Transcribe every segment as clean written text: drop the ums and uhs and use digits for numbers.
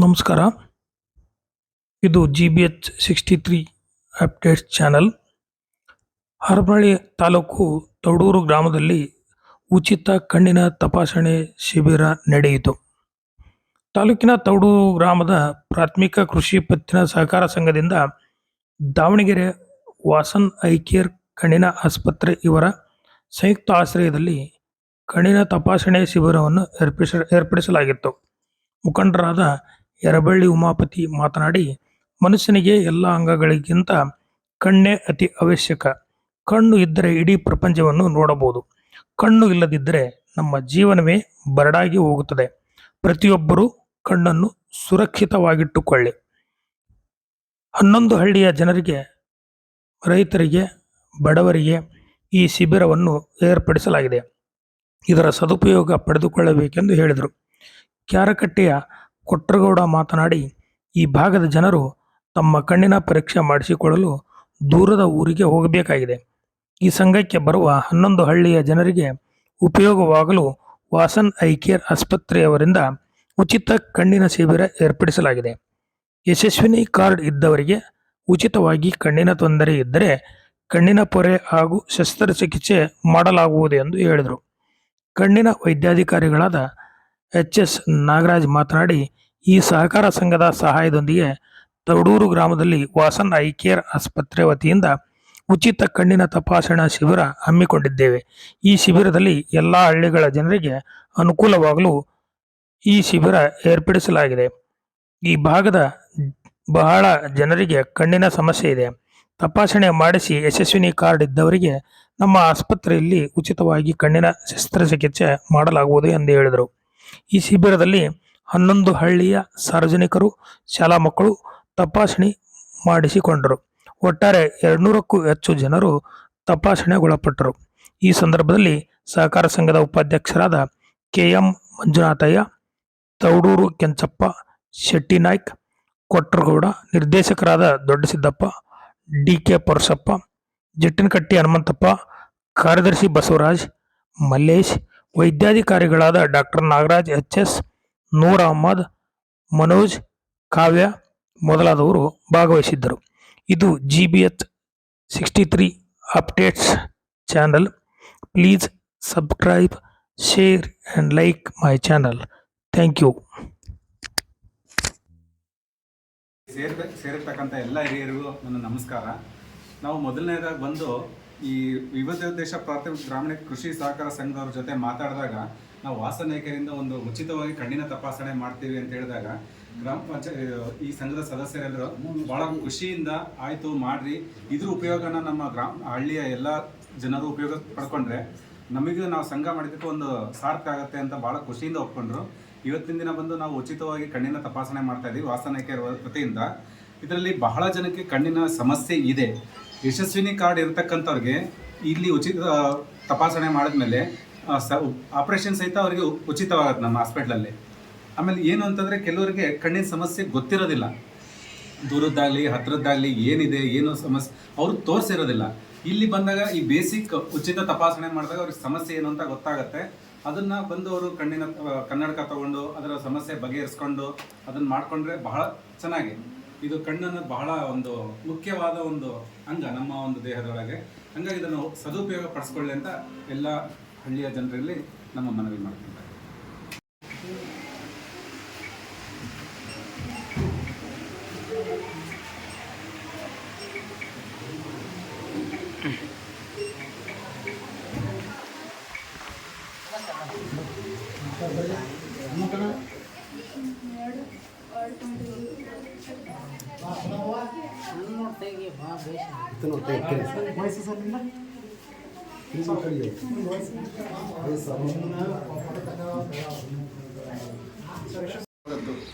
ನಮಸ್ಕಾರ. ಇದು GBH 63 updates channel. Harapanahalli taluk Taudur ಗ್ರಾಮದಲ್ಲಿ ಉಚಿತ ಕಣ್ಣಿನ ತಪಾಸಣೆ ಶಿಬಿರ ನಡೆಯಿತು. ತಾಲೂಕಿನ ತೌಡೂರು ಗ್ರಾಮದ ಪ್ರಾಥಮಿಕ ಕೃಷಿ ಪತ್ತಿನ ಸಹಕಾರ ಸಂಘದಿಂದ ದಾವಣಗೆರೆ ವಾಸನ್ ಐ ಕೇರ್ ಕಣ್ಣಿನ ಆಸ್ಪತ್ರೆ ಇವರ ಸಂಯುಕ್ತ ಆಶ್ರಯದಲ್ಲಿ ಕಣ್ಣಿನ ತಪಾಸಣೆ ಶಿಬಿರವನ್ನು ಏರ್ಪಡಿಸಲಾಗಿತ್ತು. ಮುಖಂಡರಾದ ಯರಬಳ್ಳಿ ಉಮಾಪತಿ ಮಾತನಾಡಿ, ಮನುಷ್ಯನಿಗೆ ಎಲ್ಲ ಅಂಗಗಳಿಗಿಂತ ಕಣ್ಣೇ ಅತಿ ಅವಶ್ಯಕ. ಕಣ್ಣು ಇದ್ದರೆ ಇಡೀ ಪ್ರಪಂಚವನ್ನು ನೋಡಬಹುದು. ಕಣ್ಣು ಇಲ್ಲದಿದ್ದರೆ ನಮ್ಮ ಜೀವನವೇ ಬರಡಾಗಿ ಹೋಗುತ್ತದೆ. ಪ್ರತಿಯೊಬ್ಬರೂ ಕಣ್ಣನ್ನು ಸುರಕ್ಷಿತವಾಗಿಟ್ಟುಕೊಳ್ಳಿ. 11 ಹಳ್ಳಿಯ ಜನರಿಗೆ, ರೈತರಿಗೆ, ಬಡವರಿಗೆ ಈ ಶಿಬಿರವನ್ನು ಏರ್ಪಡಿಸಲಾಗಿದೆ. ಇದರ ಸದುಪಯೋಗ ಪಡೆದುಕೊಳ್ಳಬೇಕೆಂದು ಹೇಳಿದರು. ಕ್ಯಾರಕಟ್ಟೆಯ ಕೊಟ್ರಗೌಡ ಮಾತನಾಡಿ, ಈ ಭಾಗದ ಜನರು ತಮ್ಮ ಕಣ್ಣಿನ ಪರೀಕ್ಷೆ ಮಾಡಿಸಿಕೊಳ್ಳಲು ದೂರದ ಊರಿಗೆ ಹೋಗಬೇಕಾಗಿದೆ. ಈ ಸಂಘಕ್ಕೆ ಬರುವ 11 ಹಳ್ಳಿಯ ಜನರಿಗೆ ಉಪಯೋಗವಾಗಲು ವಾಸನ್ ಐ ಕೇರ್ ಆಸ್ಪತ್ರೆಯವರಿಂದ ಉಚಿತ ಕಣ್ಣಿನ ಶಿಬಿರ ಏರ್ಪಡಿಸಲಾಗಿದೆ. ಯಶಸ್ವಿನಿ ಕಾರ್ಡ್ ಇದ್ದವರಿಗೆ ಉಚಿತವಾಗಿ ಕಣ್ಣಿನ ತೊಂದರೆ ಇದ್ದರೆ ಕಣ್ಣಿನ ಪೊರೆ ಹಾಗೂ ಶಸ್ತ್ರಚಿಕಿತ್ಸೆ ಮಾಡಲಾಗುವುದು ಎಂದು ಹೇಳಿದರು. ಕಣ್ಣಿನ ವೈದ್ಯಾಧಿಕಾರಿಗಳಾದ HS ನಾಗರಾಜ್ ಮಾತನಾಡಿ, ಈ ಸಹಕಾರ ಸಂಘದ ಸಹಾಯದೊಂದಿಗೆ ತೌಡೂರು ಗ್ರಾಮದಲ್ಲಿ ವಾಸನ್ ಐ ಕೇರ್ ಆಸ್ಪತ್ರೆ ವತಿಯಿಂದ ಉಚಿತ ಕಣ್ಣಿನ ತಪಾಸಣಾ ಶಿಬಿರ ಹಮ್ಮಿಕೊಂಡಿದ್ದೇವೆ. ಈ ಶಿಬಿರದಲ್ಲಿ ಎಲ್ಲ ಹಳ್ಳಿಗಳ ಜನರಿಗೆ ಅನುಕೂಲವಾಗಲು ಈ ಶಿಬಿರ ಏರ್ಪಡಿಸಲಾಗಿದೆ. ಈ ಭಾಗದ ಬಹಳ ಜನರಿಗೆ ಕಣ್ಣಿನ ಸಮಸ್ಯೆ ಇದೆ. ತಪಾಸಣೆ ಮಾಡಿಸಿ ಯಶಸ್ವಿನಿ ಕಾರ್ಡ್ ಇದ್ದವರಿಗೆ ನಮ್ಮ ಆಸ್ಪತ್ರೆಯಲ್ಲಿ ಉಚಿತವಾಗಿ ಕಣ್ಣಿನ ಶಸ್ತ್ರಚಿಕಿತ್ಸೆ ಮಾಡಲಾಗುವುದು ಎಂದು ಹೇಳಿದರು. ಈ ಶಿಬಿರದಲ್ಲಿ 11 ಹಳ್ಳಿಯ ಸಾರ್ವಜನಿಕರು, ಶಾಲಾ ಮಕ್ಕಳು ತಪಾಸಣೆ ಮಾಡಿಸಿಕೊಂಡರು. ಒಟ್ಟಾರೆ 200ಕ್ಕೂ ಹೆಚ್ಚು ಜನರು ತಪಾಸಣೆಗೊಳಪಟ್ಟರು. ಈ ಸಂದರ್ಭದಲ್ಲಿ ಸಹಕಾರ ಸಂಘದ ಉಪಾಧ್ಯಕ್ಷರಾದ KM ಮಂಜುನಾಥಯ್ಯ, ತೌಡೂರು ಕೆಂಚಪ್ಪ, ಶೆಟ್ಟಿನಾಯ್ಕ್, ಕೊಟ್ರಗೌಡ, ನಿರ್ದೇಶಕರಾದ ದೊಡ್ಡಸಿದ್ದಪ್ಪ, DK ಪರಸಪ್ಪ, ಜಿಟ್ಟನಕಟ್ಟಿ ಹನುಮಂತಪ್ಪ, ಕಾರ್ಯದರ್ಶಿ ಬಸವರಾಜ್, ಮಲ್ಲೇಶ್, ವೈದ್ಯಾಧಿಕಾರಿಗಳಾದ ಡಾಕ್ಟರ್ ನಾಗರಾಜ್, HS, ನೂರ್ ಅಹಮದ್, ಮನೋಜ್, ಕಾವ್ಯ ಮೊದಲಾದವರು ಭಾಗವಹಿಸಿದ್ದರು. ಇದು GBH 63 updates channel. Please subscribe, share and like my channel. Thank you. ಸೇರಿರ್ತಕ್ಕಂಥ ಎಲ್ಲ ಹಿರಿಯರಿಗೂ ನನ್ನ ನಮಸ್ಕಾರ. ನಾವು ಮೊದಲನೇದಾಗಿ ಬಂದು ಈ ವಿವಿಧೋದ್ದೇಶ ಪ್ರಾಥಮಿಕ ಗ್ರಾಮೀಣ ಕೃಷಿ ಸಹಕಾರ ಸಂಘದವ್ರ ಜೊತೆ ಮಾತಾಡಿದಾಗ ನಾವು ವಾಸನೇಕರಿಂದ ಒಂದು ಉಚಿತವಾಗಿ ಕಣ್ಣಿನ ತಪಾಸಣೆ ಮಾಡ್ತೀವಿ ಅಂತ ಹೇಳಿದಾಗ ಗ್ರಾಮ ಪಂಚಾಯತ್ ಈ ಸಂಘದ ಸದಸ್ಯರೆಲ್ಲರೂ ಭಾಳ ಖುಷಿಯಿಂದ ಆಯಿತು ಮಾಡ್ರಿ, ಇದ್ರ ಉಪಯೋಗನ ನಮ್ಮ ಹಳ್ಳಿಯ ಎಲ್ಲ ಜನರು ಉಪಯೋಗ ಪಡ್ಕೊಂಡ್ರೆ ನಮಗೂ ನಾವು ಸಂಘ ಮಾಡಿದ್ದಕ್ಕೆ ಒಂದು ಸಾರ್ಥಕ ಆಗುತ್ತೆ ಅಂತ ಭಾಳ ಖುಷಿಯಿಂದ ಒಪ್ಕೊಂಡ್ರು. ಇವತ್ತಿನ ದಿನ ಬಂದು ನಾವು ಉಚಿತವಾಗಿ ಕಣ್ಣಿನ ತಪಾಸಣೆ ಮಾಡ್ತಾ ಇದ್ದೀವಿ ವಾಸನೇಕರ ವತಿಯಿಂದ. ಇದರಲ್ಲಿ ಬಹಳ ಜನಕ್ಕೆ ಕಣ್ಣಿನ ಸಮಸ್ಯೆ ಇದೆ. ಯಶಸ್ವಿನಿ ಕಾರ್ಡ್ ಇರತಕ್ಕಂಥವ್ರಿಗೆ ಇಲ್ಲಿ ಉಚಿತ ತಪಾಸಣೆ ಮಾಡಿದ್ಮೇಲೆ ಆಪ್ರೇಷನ್ ಸಹಿತ ಅವರಿಗೆ ಉಚಿತವಾಗುತ್ತೆ ನಮ್ಮ ಹಾಸ್ಪಿಟ್ಲಲ್ಲಿ. ಆಮೇಲೆ ಏನು ಅಂತಂದರೆ ಕೆಲವರಿಗೆ ಕಣ್ಣಿನ ಸಮಸ್ಯೆ ಗೊತ್ತಿರೋದಿಲ್ಲ, ದೂರದ್ದಾಗಲಿ ಹತ್ತಿರದ್ದಾಗಲಿ ಏನಿದೆ ಏನು ಸಮಸ್ಯೆ ಅವರು ತೋರಿಸಿರೋದಿಲ್ಲ. ಇಲ್ಲಿ ಬಂದಾಗ ಈ ಬೇಸಿಕ್ ಉಚಿತ ತಪಾಸಣೆ ಮಾಡಿದಾಗ ಅವ್ರಿಗೆ ಸಮಸ್ಯೆ ಏನು ಅಂತ ಗೊತ್ತಾಗುತ್ತೆ. ಅದನ್ನು ಬಂದು ಅವರು ಕನ್ನಡಕ ತಗೊಂಡು ಅದರ ಸಮಸ್ಯೆ ಬಗೆಹರಿಸ್ಕೊಂಡು ಅದನ್ನು ಮಾಡಿಕೊಂಡ್ರೆ ಬಹಳ ಚೆನ್ನಾಗಿ. ಇದು ಕಣ್ಣನ್ನು ಬಹಳ ಒಂದು ಮುಖ್ಯವಾದ ಒಂದು ಅಂಗ ನಮ್ಮ ಒಂದು ದೇಹದೊಳಗೆ. ಹಂಗಾಗಿ ಇದನ್ನು ಸದುಪಯೋಗ ಪಡಿಸ್ಕೊಳ್ಳಿ ಅಂತ ಎಲ್ಲ ಹಳ್ಳಿಯ ಜನರಲ್ಲಿ ನಮ್ಮ ಮನವಿ ಮಾಡ್ತಾರೆ.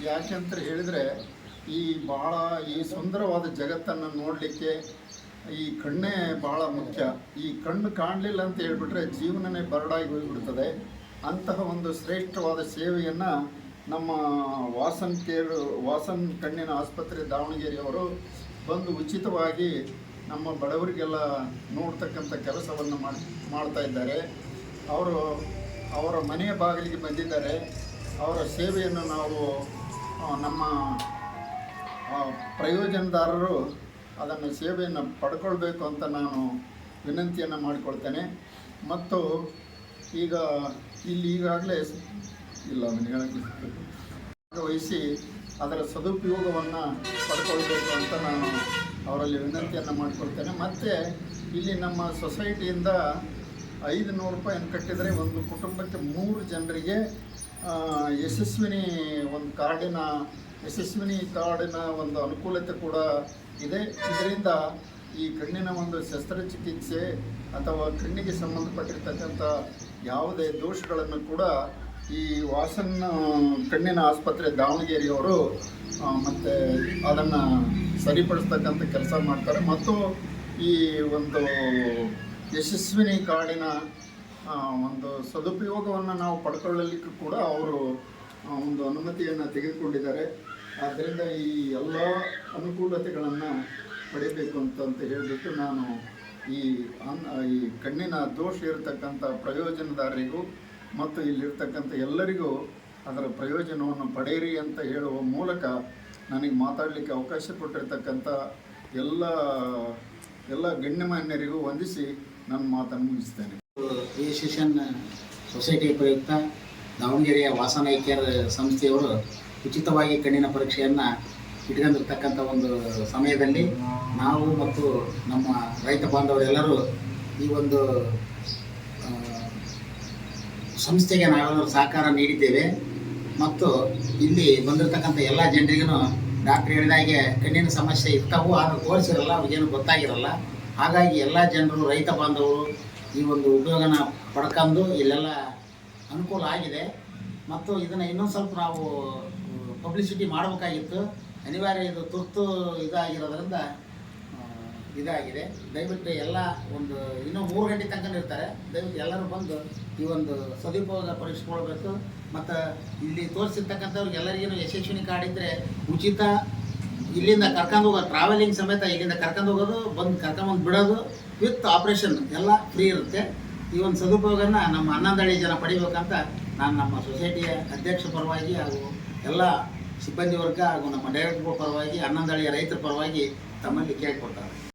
ಯಾಕೆಂತ ಹೇಳಿದರೆ ಈ ಸುಂದರವಾದ ಜಗತ್ತನ್ನು ನೋಡಲಿಕ್ಕೆ ಈ ಕಣ್ಣೇ ಭಾಳ ಮುಖ್ಯ. ಈ ಕಣ್ಣು ಕಾಣಲಿಲ್ಲ ಅಂತ ಹೇಳ್ಬಿಟ್ರೆ ಜೀವನನೇ ಬರಡಾಗಿ ಹೋಗಿಬಿಡ್ತದೆ. ಅಂತಹ ಒಂದು ಶ್ರೇಷ್ಠವಾದ ಸೇವೆಯನ್ನು ನಮ್ಮ ವಾಸನ್ ಕಣ್ಣಿನ ಆಸ್ಪತ್ರೆ ದಾವಣಗೆರೆಯವರು ಬಂದು ಉಚಿತವಾಗಿ ನಮ್ಮ ಬಡವರಿಗೆಲ್ಲ ನೋಡ್ತಕ್ಕಂಥ ಕೆಲಸವನ್ನು ಮಾಡ್ತಾ ಇದ್ದಾರೆ. ಅವರ ಮನೆಯ ಬಾಗಿಲಿಗೆ ಬಂದಿದ್ದಾರೆ. ಅವರ ಸೇವೆಯನ್ನು ನಾವು ನಮ್ಮ ಪ್ರಯೋಜನದಾರರು ಅದನ್ನು ಸೇವೆಯನ್ನು ಪಡ್ಕೊಳ್ಬೇಕು ಅಂತ ನಾನು ವಿನಂತಿಯನ್ನು ಮಾಡಿಕೊಳ್ತೇನೆ. ಮತ್ತು ಈಗ ಇಲ್ಲಿ ಈಗಾಗಲೇ ಇಲ್ಲ ಭಾಗವಹಿಸಿ ಅದರ ಸದುಪಯೋಗವನ್ನು ಪಡ್ಕೊಳ್ಬೇಕು ಅಂತ ನಾನು ಅವರಲ್ಲಿ ವಿನಂತಿಯನ್ನು ಮಾಡಿಕೊಳ್ತೇನೆ. ಮತ್ತು ಇಲ್ಲಿ ನಮ್ಮ ಸೊಸೈಟಿಯಿಂದ 500 ರೂಪಾಯಿಯನ್ನು ಕಟ್ಟಿದರೆ ಒಂದು ಕುಟುಂಬಕ್ಕೆ 3 ಜನರಿಗೆ ಯಶಸ್ವಿನಿ ಕಾರ್ಡಿನ ಒಂದು ಅನುಕೂಲತೆ ಕೂಡ ಇದೆ. ಇದರಿಂದ ಈ ಕಣ್ಣಿನ ಒಂದು ಶಸ್ತ್ರಚಿಕಿತ್ಸೆ ಅಥವಾ ಕಣ್ಣಿಗೆ ಸಂಬಂಧಪಟ್ಟಿರ್ತಕ್ಕಂಥ ಯಾವುದೇ ದೋಷಗಳನ್ನು ಕೂಡ ಈ ವಾಸನ್ ಕಣ್ಣಿನ ಆಸ್ಪತ್ರೆ ದಾವಣಗೆರೆಯವರು ಮತ್ತು ಅದನ್ನು ಸರಿಪಡಿಸ್ತಕ್ಕಂಥ ಕೆಲಸ ಮಾಡ್ತಾರೆ. ಮತ್ತು ಈ ಒಂದು ಯಶಸ್ವಿನಿ ಕಾರ್ಡಿನ ಒಂದು ಸದುಪಯೋಗವನ್ನು ನಾವು ಪಡ್ಕೊಳ್ಳಲಿಕ್ಕೂ ಕೂಡ ಅವರು ಒಂದು ಅನುಮತಿಯನ್ನು ತೆಗೆದುಕೊಂಡಿದ್ದಾರೆ. ಆದ್ದರಿಂದ ಈ ಎಲ್ಲ ಅನುಕೂಲತೆಗಳನ್ನು ಪಡಿಬೇಕು ಅಂತ ಹೇಳಿಬಿಟ್ಟು ನಾನು ಈ ಕಣ್ಣಿನ ದೋಷ ಇರತಕ್ಕಂಥ ಪ್ರಯೋಜನದಾರರಿಗೂ ಮತ್ತು ಇಲ್ಲಿರ್ತಕ್ಕಂಥ ಎಲ್ಲರಿಗೂ ಅದರ ಪ್ರಯೋಜನವನ್ನು ಪಡೆಯಿರಿ ಅಂತ ಹೇಳುವ ಮೂಲಕ ನನಗೆ ಮಾತಾಡಲಿಕ್ಕೆ ಅವಕಾಶ ಕೊಟ್ಟಿರ್ತಕ್ಕಂಥ ಎಲ್ಲ ಗಣ್ಯಮಾನ್ಯರಿಗೂ ವಂದಿಸಿ ನನ್ನ ಮಾತನ್ನು ಮುಗಿಸ್ತೇನೆ. ರಿಜಿಸ್ಟ್ರೇಷನ್ ಸೊಸೈಟಿ ಪ್ರಯುಕ್ತ ದಾವಣಗೆರೆಯ ವಾಸನ ಕೇರ್ ಸಂಸ್ಥೆಯವರು ಉಚಿತವಾಗಿ ಕಣ್ಣಿನ ಪರೀಕ್ಷೆಯನ್ನು ಇಟ್ಕೊಂಡಿರ್ತಕ್ಕಂಥ ಒಂದು ಸಮಯದಲ್ಲಿ ನಾವು ಮತ್ತು ನಮ್ಮ ರೈತ ಬಾಂಧವರೆಲ್ಲರೂ ಈ ಒಂದು ಸಂಸ್ಥೆಗೆ ನಾವೆಲ್ಲರೂ ಸಹಕಾರ ನೀಡಿದ್ದೇವೆ. ಮತ್ತು ಇಲ್ಲಿ ಬಂದಿರತಕ್ಕಂಥ ಎಲ್ಲ ಜನರಿಗೂ ಡಾಕ್ಟ್ರ್ ಹೇಳಿದಾಗೆ ಕಣ್ಣಿನ ಸಮಸ್ಯೆ ಇರ್ತಾವು, ಆದರೆ ತೋರಿಸಿರಲ್ಲ, ಅವ್ರಿಗೇನು ಗೊತ್ತಾಗಿರಲ್ಲ. ಹಾಗಾಗಿ ಎಲ್ಲ ಜನರು ರೈತ ಬಾಂಧವರು ಈ ಒಂದು ಉಪಯೋಗನ ಪಡ್ಕೊಂಡು ಇಲ್ಲೆಲ್ಲ ಅನುಕೂಲ ಆಗಿದೆ. ಮತ್ತು ಇದನ್ನು ಇನ್ನೊಂದು ಸ್ವಲ್ಪ ನಾವು ಪಬ್ಲಿಸಿಟಿ ಮಾಡಬೇಕಾಗಿತ್ತು, ಅನಿವಾರ್ಯ, ಇದು ತುರ್ತು ಇದಾಗಿರೋದ್ರಿಂದ ಇದಾಗಿದೆ. ದಯವಿಟ್ಟು ಎಲ್ಲ ಒಂದು ಇನ್ನೂ 3 ಗಂಟೆ ತನಕ ಇರ್ತಾರೆ. ದಯವಿಟ್ಟು ಎಲ್ಲರೂ ಬಂದು ಈ ಒಂದು ಸದುಪಯೋಗ ಪಡಿಸ್ಕೊಳ್ಬೇಕು. ಮತ್ತು ಇಲ್ಲಿ ತೋರಿಸಿರ್ತಕ್ಕಂಥವ್ರಿಗೆ ಎಲ್ಲರಿಗೂ ಯಶಸ್ವಿನಿ ಕಾರ್ಡ್ ಇದ್ದರೆ ಉಚಿತ ಇಲ್ಲಿಂದ ಕರ್ಕೊಂಡು ಹೋಗೋದು, ಟ್ರಾವೆಲಿಂಗ್ ಸಮೇತ ಇಲ್ಲಿಂದ ಕರ್ಕೊಂಡು ಹೋಗೋದು, ಬಂದು ಕರ್ಕೊಂಬಂದು ಬಿಡೋದು ವಿತ್ ಆಪ್ರೇಷನ್ ಎಲ್ಲ ಫ್ರೀ ಇರುತ್ತೆ. ಈ ಒಂದು ಸದುಪಯೋಗನ ನಮ್ಮ 11 ಜನ ಪಡಿಬೇಕಂತ ನಾನು ನಮ್ಮ ಸೊಸೈಟಿಯ ಅಧ್ಯಕ್ಷ ಪರವಾಗಿ ಹಾಗೂ ಎಲ್ಲ ಸಿಬ್ಬಂದಿ ವರ್ಗ ಹಾಗೂ ನಮ್ಮ ಡೈರೆಕ್ಟರ್ ಪರವಾಗಿ 11 ರೈತರ ಪರವಾಗಿ ತಮ್ಮಲ್ಲಿ ಕೇಳಿಕೊಡ್ತಾರೆ.